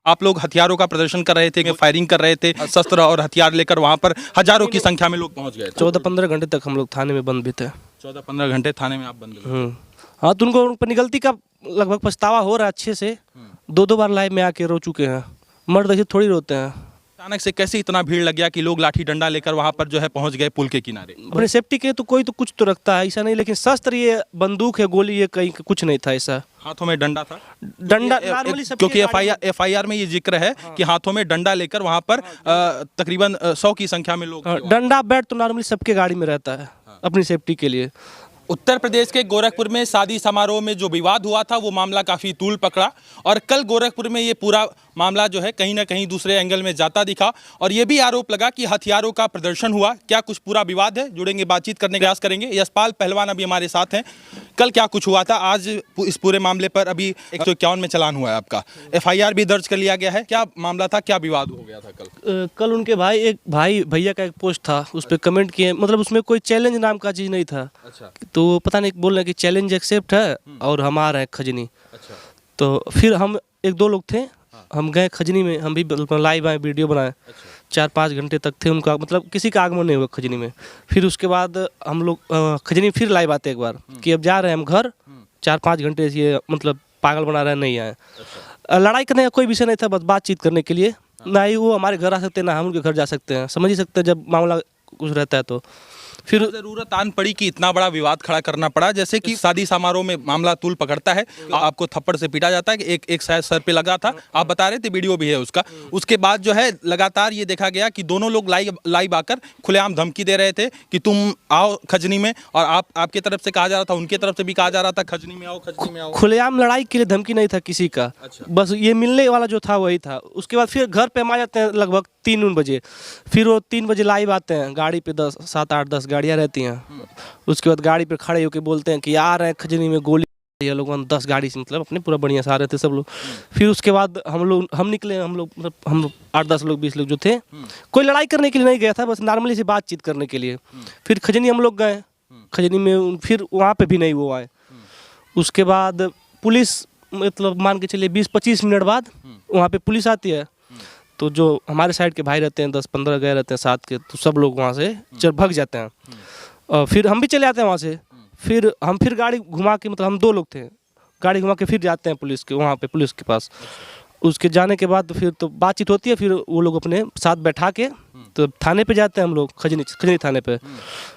आप लोग हथियारों का प्रदर्शन कर रहे थे, फायरिंग कर रहे थे, शस्त्र और हथियार लेकर वहां पर हजारों की संख्या में लोग पहुंच गए। 14-15 घंटे तक हम लोग थाने में बंद भी थे। 14-15 घंटे थाने में आप बंद रहे। हाँ, तो उनको उन पर निगलती का लगभग पछतावा हो रहा है अच्छे से। 2-2 बार लाइव में आके रो चुके हैं। मर्द ऐसे थोड़ी रोते हैं। अचानक से कैसे इतना भीड़ लग गया कि लोग लाठी डंडा लेकर वहां पर जो है पहुंच गए पुल के किनारे? अपने सेफ्टी के तो कोई तो कुछ तो रखता है, ऐसा नहीं, लेकिन शस्त्र ये बंदूक है, गोली ये कहीं कुछ नहीं था ऐसा। हाथों में डंडा था? डंडा नॉर्मली सबके क्योंकि एफआईआर में ये जिक्र है कि हाथों में डंडा लेकर वहां पर तकरीबन 100 की संख्या में लोग। डंडा बैट तो नॉर्मली सबके गाड़ी में रहता है अपनी सेफ्टी के लिए। उत्तर प्रदेश के गोरखपुर में शादी समारोह में जो विवाद हुआ था वो मामला काफ़ी तूल पकड़ा और कल गोरखपुर में ये पूरा मामला जो है कहीं ना कहीं दूसरे एंगल में जाता दिखा और ये भी आरोप लगा कि हथियारों का प्रदर्शन हुआ। क्या कुछ पूरा विवाद है? जुड़ेंगे, बातचीत करने का प्रयास करेंगे। यशपाल पहलवान अभी हमारे साथ हैं। कल क्या कुछ हुआ था? आज इस पूरे मामले पर अभी 151 में चालान हुआ है आपका, एफआईआर भी दर्ज कर लिया गया है। क्या मामला था, क्या विवाद हो गया था कल? कल उनके भैया का एक पोस्ट था, उस पर कमेंट किए, मतलब उसमें कोई चैलेंज नाम का चीज़ नहीं था। अच्छा। तो पता नहीं बोल रहे कि चैलेंज एक्सेप्ट है और हम आ रहे हैं खजनी। अच्छा। तो फिर हम 1-2 लोग थे, हम गए खजनी में, हम भी लाइव आए, वीडियो बनाए। अच्छा। 4-5 घंटे तक थे उनका, मतलब किसी का आगमन नहीं हुआ खजनी में। फिर उसके बाद हम लोग खजनी फिर लाइव आते एक बार कि अब जा रहे हैं हम घर, 4-5 घंटे से ये मतलब पागल बना रहे हैं, नहीं आए। अच्छा। लड़ाई करने का कोई विषय नहीं था, बस बातचीत करने के लिए। ना ही वो हमारे घर आ सकते हैं, ना हम उनके घर जा सकते हैं, समझ ही सकते हैं जब मामला कुछ रहता है। तो फिर जरूरत आन पड़ी कि इतना बड़ा विवाद खड़ा करना पड़ा, जैसे कि शादी समारोह में मामला तूल पकड़ता है, आपको थप्पड़ से पीटा जाता है, कि एक शायद सर पे लगा था, आप बता रहे थे, वीडियो भी है उसका। उसके बाद जो है लगातार ये देखा गया कि दोनों लोग लाइव आकर खुलेआम धमकी दे रहे थे कि तुम आओ खजनी में, और आपके तरफ से कहा जा रहा था, उनके तरफ से भी कहा जा रहा था खजनी में आओ, खजनी में आओ। खुलेआम लड़ाई के लिए धमकी नहीं था किसी का। अच्छा। बस ये मिलने वाला जो था वही था। उसके बाद फिर घर पे हम आ जाते हैं लगभग 3 बजे। फिर वो 3 बजे लाइव आते हैं, गाड़ी पे 7-8-10 गाड़ियाँ रहती हैं। उसके बाद गाड़ी पे खड़े होकर बोलते हैं कि आ रहे हैं खजनी में, गोली। ये लोग 10 गाड़ी से, मतलब अपने पूरा बढ़िया से आ रहे थे सब लोग। फिर उसके बाद हम निकले, हम लोग 8-10 लोग 20 लोग जो थे, कोई लड़ाई करने के लिए नहीं गया था, बस नॉर्मली से बातचीत करने के लिए। फिर खजनी हम लोग गए, खजनी में फिर वहाँ पे भी नहीं वो आए। उसके बाद पुलिस, मतलब मान के चलिए 20-25 मिनट बाद वहाँ पे पुलिस आती है। तो जो हमारे साइड के भाई रहते हैं 10-15 गए रहते हैं साथ के, तो सब लोग वहाँ से भाग जाते हैं। और फिर हम भी चले आते हैं वहाँ से। फिर हम गाड़ी घुमा के, मतलब हम 2 लोग थे, गाड़ी घुमा के फिर जाते हैं पुलिस के वहाँ पे, पुलिस के पास। उसके जाने के बाद फिर तो बातचीत होती है, फिर वो लोग अपने साथ बैठा के तो थाने पे जाते हैं हम लोग, खजनी थाने पे।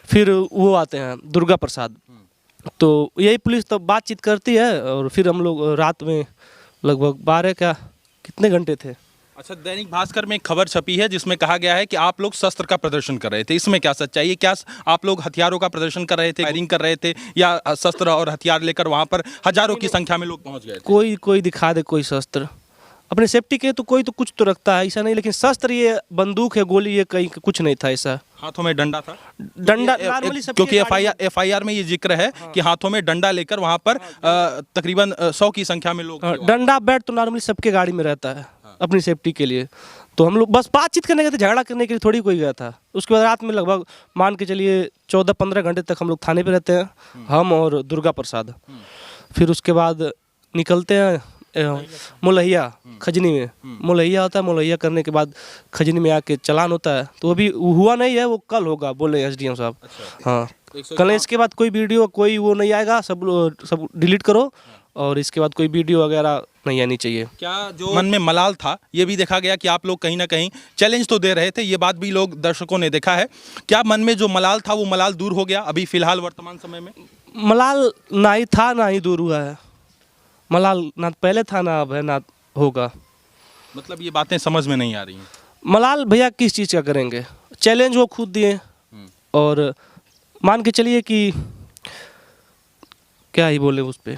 फिर वो आते हैं दुर्गा प्रसाद, तो यही पुलिस तो बातचीत करती है। और फिर हम लोग रात में लगभग 12 कितने घंटे थे। अच्छा, दैनिक भास्कर में एक खबर छपी है जिसमें कहा गया है कि आप लोग शस्त्र का प्रदर्शन कर रहे थे, इसमें क्या सच्चाई है? क्या आप लोग हथियारों का प्रदर्शन कर रहे थे, फायरिंग कर रहे थे, या शस्त्र और हथियार लेकर वहां पर हजारों की संख्या में लोग पहुंच गए थे? कोई दिखा दे कोई शस्त्र, अपने सेफ्टी के तो कोई तो कुछ तो रखता है, ऐसा नहीं, लेकिन शस्त्र ये बंदूक है, गोली ये कहीं कुछ नहीं था ऐसा। हाथों में डंडा था? डंडा नॉर्मली सबके, क्योंकि एफआईआर में ये जिक्र है कि हाथों में डंडा लेकर वहां पर तकरीबन 100 की संख्या में लोग। डंडा बैट तो नॉर्मली सबके गाड़ी में रहता है अपनी सेफ्टी के लिए। तो हम लोग बस बातचीत करने गए थे, झगड़ा करने के लिए थोड़ी कोई गया था। उसके बाद रात में लगभग मान के चलिए 14-15 घंटे तक हम लोग थाने पे रहते हैं, हम और दुर्गा प्रसाद। फिर उसके बाद निकलते हैं मोलहिया, खजनी में मोलहिया होता है। मोलहिया करने के बाद खजनी में आके चालान होता है, तो अभी हुआ नहीं है, वो कल होगा बोले एसडीएम साहब। अच्छा। हाँ, कल इसके बाद कोई वीडियो कोई वो नहीं आएगा, सब डिलीट करो, और इसके बाद कोई वीडियो वगैरह नहीं आनी चाहिए। क्या जो मन में मलाल था, ये भी देखा गया कि आप लोग कहीं ना कहीं चैलेंज तो दे रहे थे, ये बात भी लोग दर्शकों ने देखा है। क्या मन में जो मलाल था वो मलाल दूर हो गया अभी फिलहाल वर्तमान समय में? मलाल ना ही था ना ही दूर हुआ है। मलाल ना पहले था ना अब है ना होगा। मतलब ये बातें समझ में नहीं आ रही हैं। मलाल भैया किस चीज़ का करेंगे? चैलेंज वो खुद दिए, और मान के चलिए कि क्या ही बोले उस पर,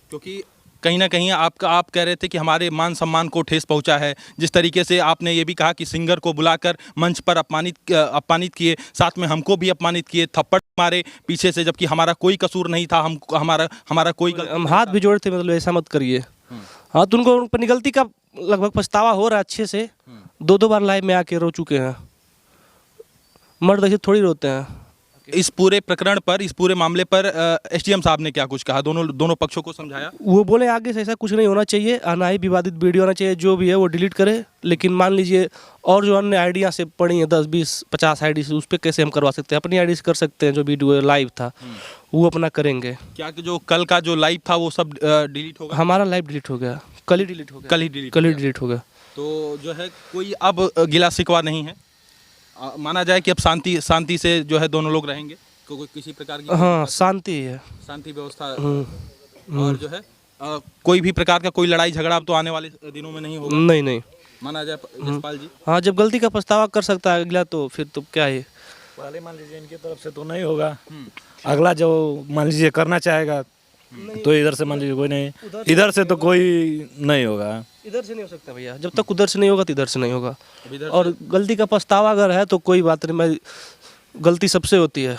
क्योंकि कहीं ना कहीं आप कह रहे थे कि हमारे मान सम्मान को ठेस पहुंचा है। जिस तरीके से आपने ये भी कहा कि सिंगर को बुलाकर मंच पर अपमानित किए, साथ में हमको भी अपमानित किए, थप्पड़ मारे पीछे से, जबकि हमारा कोई कसूर नहीं था, हमारा कोई हम हाथ भी जोड़े थे, मतलब ऐसा मत करिए। हाँ, तो उनको उन पर निगलती का लगभग पछतावा हो रहा है अच्छे से। 2-2 बार लाइव में आके रो चुके हैं। मर्द ऐसे थोड़ी रोते हैं। इस पूरे प्रकरण पर, इस पूरे मामले पर एसडीएम साहब ने क्या कुछ कहा? दोनों पक्षों को समझाया? वो बोले आगे से ऐसा कुछ नहीं होना चाहिए, ना ही विवादित वीडियो आना चाहिए, जो भी है वो डिलीट करे। लेकिन मान लीजिए और जो अन्य आइडिया से पड़ी हैं 10 20 50 आईडी से, उस पर कैसे हम करवा सकते हैं? अपनी आईडी से कर सकते हैं। जो वीडियो लाइव था वो अपना करेंगे। क्या कि जो कल का जो लाइव था वो सब डिलीट होगा? हमारा लाइव डिलीट हो गया, कल ही डिलीट हो गया। कल ही डिलीट डिलीट हो गया। तो जो है कोई अब गिला शिकवा नहीं है, माना जाए कि अब शांति से जो है दोनों लोग रहेंगे, कोई किसी प्रकार की हाँ, शांति है। शांति व्यवस्था। और जो है कोई भी प्रकार का कोई लड़ाई झगड़ा अब तो आने वाले दिनों में नहीं होगा? नहीं माना जाए जसपाल जी। हाँ, जब गलती का पछतावा कर सकता है अगला, तो फिर तो क्या है। पहले मान लीजिए इनकी तरफ से तो नहीं होगा, अगला जो मान लीजिए करना चाहेगा तो इधर से मान लीजिए कोई नहीं, इधर से तो कोई नहीं होगा। इधर से नहीं हो सकता भैया, जब तक उधर से नहीं होगा तो इधर से नहीं होगा। और गलती का पछतावा अगर है तो कोई बात नहीं, मैं गलती सबसे होती है।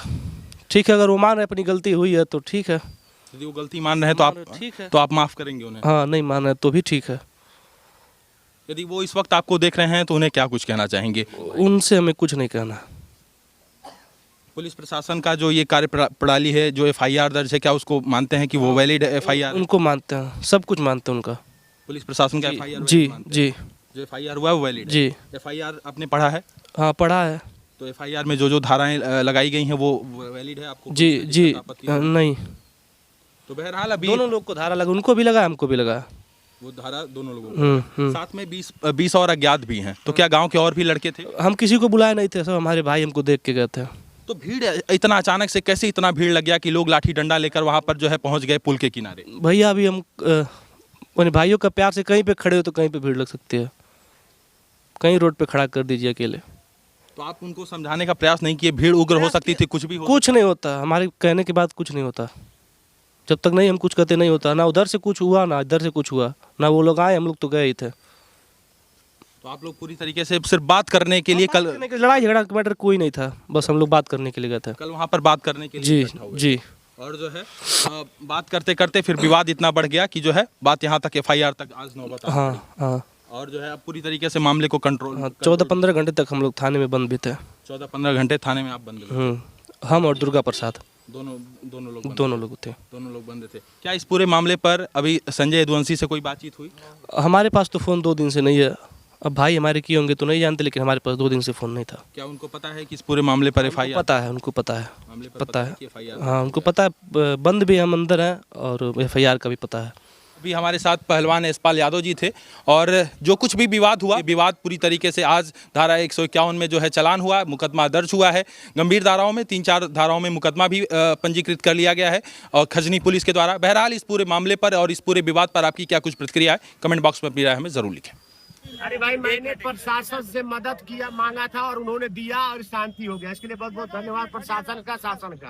ठीक है, अगर वो मान रहे अपनी गलती हुई है तो ठीक है। यदि वो गलती मान रहे हैं तो आप ठीक है, तो आप माफ करेंगे उन्हें? हाँ, नहीं मान रहे तो भी ठीक है। यदि वो इस वक्त आपको देख रहे हैं तो उन्हें क्या कुछ कहना चाहेंगे? उनसे हमें कुछ नहीं कहना। पुलिस प्रशासन का जो ये कार्य प्रणाली है, जो एफआईआर दर्ज है, क्या उसको मानते हैं कि वो वैलिड एफआईआर? उनको मानते हैं, सब कुछ मानते हैं उनका। पुलिस प्रशासन का एफआईआर? जी जी, जो एफआईआर हुआ है वो वैलिड है? जी। एफआईआर आपने पढ़ा है? हाँ, पढ़ा है। तो एफआईआर में जो धाराएं लगाई गई हैं वो वैलिड है? आपको जी जी, नहीं। तो बहरहाल अभी दोनों लोग को धारा लगा, उनको भी लगा, हमको भी लगा। वो धारा दोनों लोगों को। साथ में 20 और अज्ञात भी हैं। तो क्या गांव के और भी लड़के थे? हम किसी को बुलाए नहीं थे, सब हमारे भाई हमको देख के गए थे। तो भीड़ इतना अचानक से कैसे इतना भीड़ लग गया कि लोग लाठी डंडा लेकर वहां पर जो है पहुंच गए पुल के किनारे? भैया अभी हम अपने भाइयों का प्यार से कहीं पे खड़े हो तो कहीं पे भीड़ लग सकती है, कहीं रोड पे खड़ा कर दीजिए अकेले। तो आप उनको समझाने का प्रयास नहीं किए? भीड़ उग्र हो सकती थी, कुछ भी हो? कुछ नहीं होता, हमारे कहने के बाद कुछ नहीं होता। जब तक नहीं हम कुछ कहते नहीं होता। ना उधर से कुछ हुआ, ना इधर से कुछ हुआ, ना वो लोग आए, हम लोग तो गए ही थे। तो आप लोग पूरी तरीके से सिर्फ बात करने के लिए कल? लड़ाई झगड़ा का मैटर कोई नहीं था, बस हम लोग बात करने के लिए गए थे। कल वहाँ पर बात करने के लिए जी इकट्ठा हुए। जी। और जो है बात करते करते फिर विवाद इतना बढ़ गया कि जो है बात यहाँ तक एफआईआर तक आज नौबत आ हाँ गई। हाँ और जो है अब पूरी तरीके से मामले को कंट्रोल। हाँ, 14-15 घंटे तक हम लोग थाने में बंद भी थे। 14-15 घंटे थाने में आप बंद रहे? हम और दुर्गा प्रसाद दोनों लोग थे। दोनों लोग बंद थे। क्या इस पूरे मामले पर अभी संजय यदुवंशी से कोई बातचीत हुई? हमारे पास तो फ़ोन 2 दिन से नहीं है। अब भाई हमारे किए होंगे तो नहीं जानते, लेकिन हमारे पास 2 दिन से फ़ोन नहीं था। क्या उनको पता है कि इस पूरे मामले पर एफआईआर? पता है, उनको पता है। मामले पर पता है कि एफआईआर? हाँ, उनको पता है। बंद भी हम अंदर हैं और एफआईआर का भी पता है। अभी हमारे साथ पहलवान यशपाल यादव जी थे। और जो कुछ भी विवाद हुआ, विवाद पूरी तरीके से आज धारा 151 में जो है चालान हुआ, मुकदमा दर्ज हुआ है। गंभीर धाराओं में 3-4 धाराओं में मुकदमा भी पंजीकृत कर लिया गया है और खजनी पुलिस के द्वारा। बहरहाल इस पूरे मामले पर और इस पूरे विवाद पर आपकी क्या कुछ प्रतिक्रिया है, कमेंट बॉक्स में अपनी राय हमें जरूर लिखें। अरे भाई, मैंने प्रशासन से मदद किया, मांगा था और उन्होंने दिया और शांति हो गया। इसके लिए बहुत बहुत धन्यवाद प्रशासन का, शासन का।